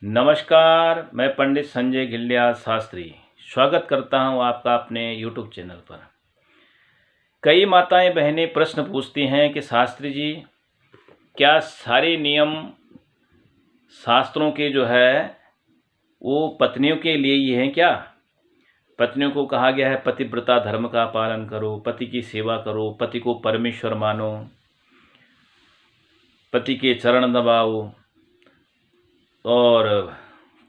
नमस्कार, मैं पंडित संजय गिल्लिया शास्त्री स्वागत करता हूं आपका अपने YouTube चैनल पर। कई माताएं बहनें प्रश्न पूछती हैं कि शास्त्री जी, क्या सारे नियम शास्त्रों के वो पत्नियों के लिए ही हैं क्या? पत्नियों को कहा गया है पतिव्रता धर्म का पालन करो, पति की सेवा करो, पति को परमेश्वर मानो, पति के चरण दबाओ और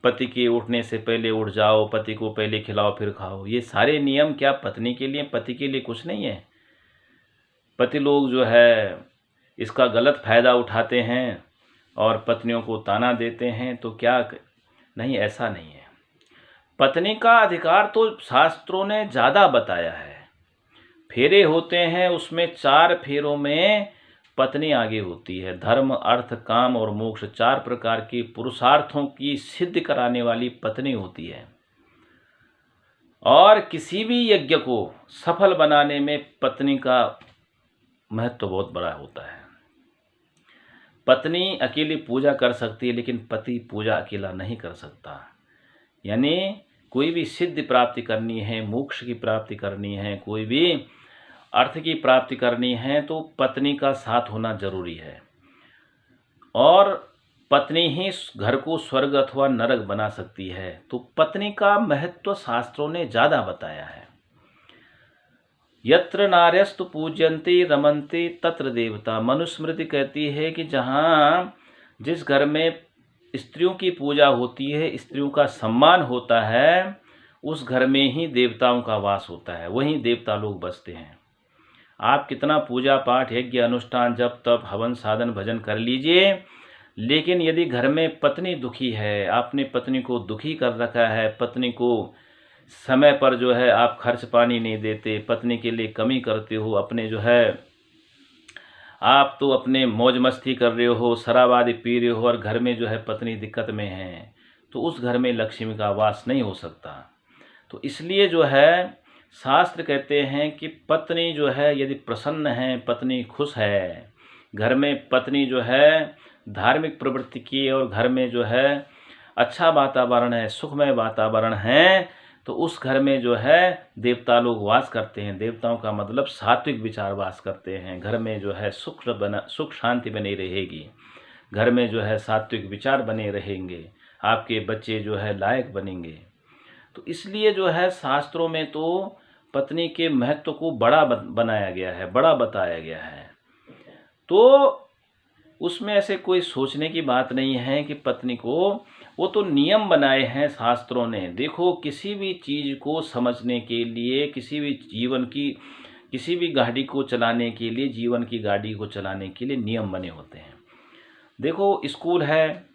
पति के उठने से पहले उठ जाओ, पति को पहले खिलाओ फिर खाओ। ये सारे नियम क्या पत्नी के लिए, पति के लिए कुछ नहीं है? पति लोग इसका गलत फायदा उठाते हैं और पत्नियों को ताना देते हैं, तो क्या नहीं, ऐसा नहीं है। पत्नी का अधिकार तो शास्त्रों ने ज़्यादा बताया है। फेरे होते हैं, उसमें 4 फेरों में पत्नी आगे होती है। धर्म, अर्थ, काम और मोक्ष 4 प्रकार के पुरुषार्थों की सिद्ध कराने वाली पत्नी होती है। और किसी भी यज्ञ को सफल बनाने में पत्नी का महत्व बहुत बड़ा होता है। पत्नी अकेली पूजा कर सकती है, लेकिन पति पूजा अकेला नहीं कर सकता। यानी कोई भी सिद्धि प्राप्ति करनी है, मोक्ष की प्राप्ति करनी है, कोई भी अर्थ की प्राप्ति करनी है, तो पत्नी का साथ होना जरूरी है। और पत्नी ही घर को स्वर्ग अथवा नरक बना सकती है। तो पत्नी का महत्व शास्त्रों ने ज़्यादा बताया है। यत्र नार्यस्तु पूज्यन्ते रमन्ते तत्र देवता। मनुस्मृति कहती है कि जिस घर में स्त्रियों की पूजा होती है, स्त्रियों का सम्मान होता है, उस घर में ही देवताओं का वास होता है, वहीं देवता लोग बसते हैं। आप कितना पूजा पाठ, यज्ञ, अनुष्ठान, जप तप, हवन, साधन, भजन कर लीजिए, लेकिन यदि घर में पत्नी दुखी है, आपने पत्नी को दुखी कर रखा है, पत्नी को समय पर आप खर्च पानी नहीं देते, पत्नी के लिए कमी करते हो, अपने आप तो अपने मौज मस्ती कर रहे हो, शराब आदि पी रहे हो, और घर में पत्नी दिक्कत में है, तो उस घर में लक्ष्मी का वास नहीं हो सकता। तो इसलिए शास्त्र कहते हैं कि पत्नी यदि प्रसन्न है, पत्नी खुश है, घर में पत्नी धार्मिक प्रवृत्ति की, और घर में अच्छा वातावरण है, सुखमय वातावरण है, तो उस घर में देवता लोग वास करते हैं। देवताओं का मतलब सात्विक विचार वास करते हैं। घर में सुख शांति बनी रहेगी, घर में सात्विक विचार बने रहेंगे, आपके बच्चे लायक बनेंगे। तो इसलिए शास्त्रों में तो पत्नी के महत्व को बड़ा बनाया गया है, बड़ा बताया गया है। तो उसमें ऐसे कोई सोचने की बात नहीं है कि पत्नी को, वो तो नियम बनाए हैं शास्त्रों ने। देखो, किसी भी चीज़ को समझने के लिए, किसी भी गाड़ी को चलाने के लिए, जीवन की गाड़ी को चलाने के लिए नियम बने होते हैं। देखो, स्कूल है,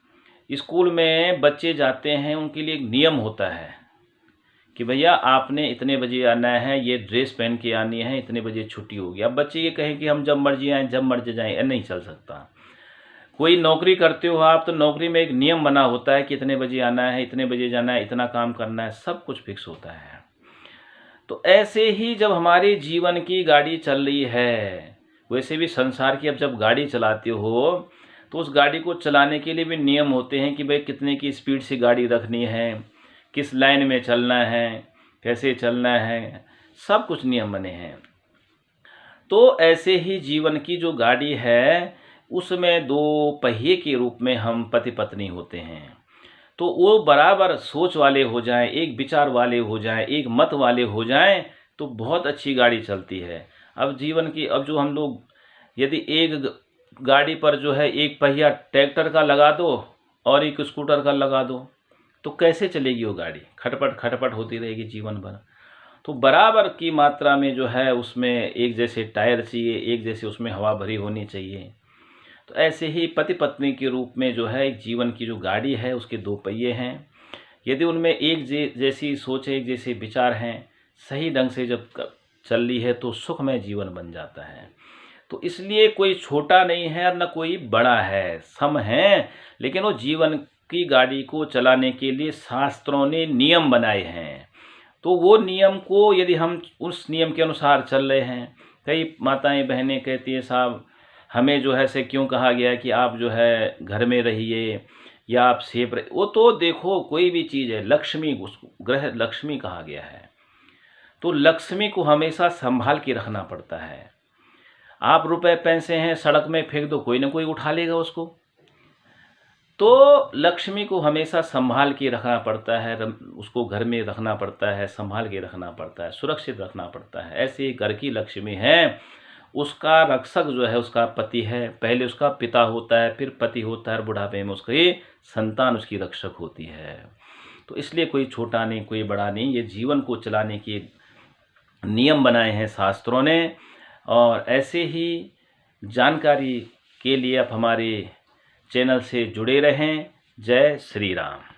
स्कूल में बच्चे जाते हैं, उनके लिए एक नियम होता है कि भैया आपने इतने बजे आना है, ये ड्रेस पहन के आनी है, इतने बजे छुट्टी होगी। अब बच्चे ये कहें कि हम जब मर्जी आएँ, जब मर्जी जाएँ, नहीं चल सकता। कोई नौकरी करते हो आप, तो नौकरी में एक नियम बना होता है कि इतने बजे आना है, इतने बजे जाना है, इतना काम करना है, सब कुछ फिक्स होता है। तो ऐसे ही जब हमारे जीवन की गाड़ी चल रही है, वैसे भी संसार की अब जब गाड़ी चलाते हो, तो उस गाड़ी को चलाने के लिए भी नियम होते हैं कि भाई कितने की स्पीड से गाड़ी रखनी है, किस लाइन में चलना है, कैसे चलना है, सब कुछ नियम बने हैं। तो ऐसे ही जीवन की जो गाड़ी है, उसमें 2 पहिए के रूप में हम पति पत्नी होते हैं। तो वो बराबर सोच वाले हो जाएं, एक विचार वाले हो जाएं, एक मत वाले हो जाएं, तो बहुत अच्छी गाड़ी चलती है। अब जीवन की, अब जो हम लोग यदि एक गाड़ी पर एक पहिया ट्रैक्टर का लगा दो और एक स्कूटर का लगा दो, तो कैसे चलेगी वो गाड़ी? खटपट खटपट होती रहेगी जीवन भर। तो बराबर की मात्रा में उसमें एक जैसे टायर चाहिए, एक जैसे उसमें हवा भरी होनी चाहिए। तो ऐसे ही पति पत्नी के रूप में एक जीवन की जो गाड़ी है, उसके 2 पहिए हैं। यदि उनमें एक जैसी सोच है, एक जैसे विचार हैं, सही ढंग से जब चल रही है, तो सुखमय जीवन बन जाता है। तो इसलिए कोई छोटा नहीं है और न कोई बड़ा है, सम है। लेकिन वो जीवन की गाड़ी को चलाने के लिए शास्त्रों ने नियम बनाए हैं। तो वो नियम को यदि हम उस नियम के अनुसार चल रहे हैं, कई माताएं बहनें कहती है, साहब हमें से क्यों कहा गया कि आप घर में रहिए, या आप सेफ रहे, वो तो देखो कोई भी चीज़ है, लक्ष्मी, उसको ग्रह लक्ष्मी कहा गया है, तो लक्ष्मी को हमेशा संभाल के रखना पड़ता है। आप रुपए पैसे हैं सड़क में फेंक दो, कोई ना कोई उठा लेगा उसको। तो लक्ष्मी को हमेशा संभाल के रखना पड़ता है, उसको घर में रखना पड़ता है, संभाल के रखना पड़ता है, सुरक्षित रखना पड़ता है। ऐसे घर की लक्ष्मी है, उसका रक्षक जो है उसका पति है, पहले उसका पिता होता है, फिर पति होता है, और बुढ़ापे में उसकी संतान उसकी रक्षक होती है। तो इसलिए कोई छोटा नहीं, कोई बड़ा नहीं, ये जीवन को चलाने के नियम बनाए हैं शास्त्रों ने। और ऐसे ही जानकारी के लिए आप हमारे चैनल से जुड़े रहें। जय श्री राम।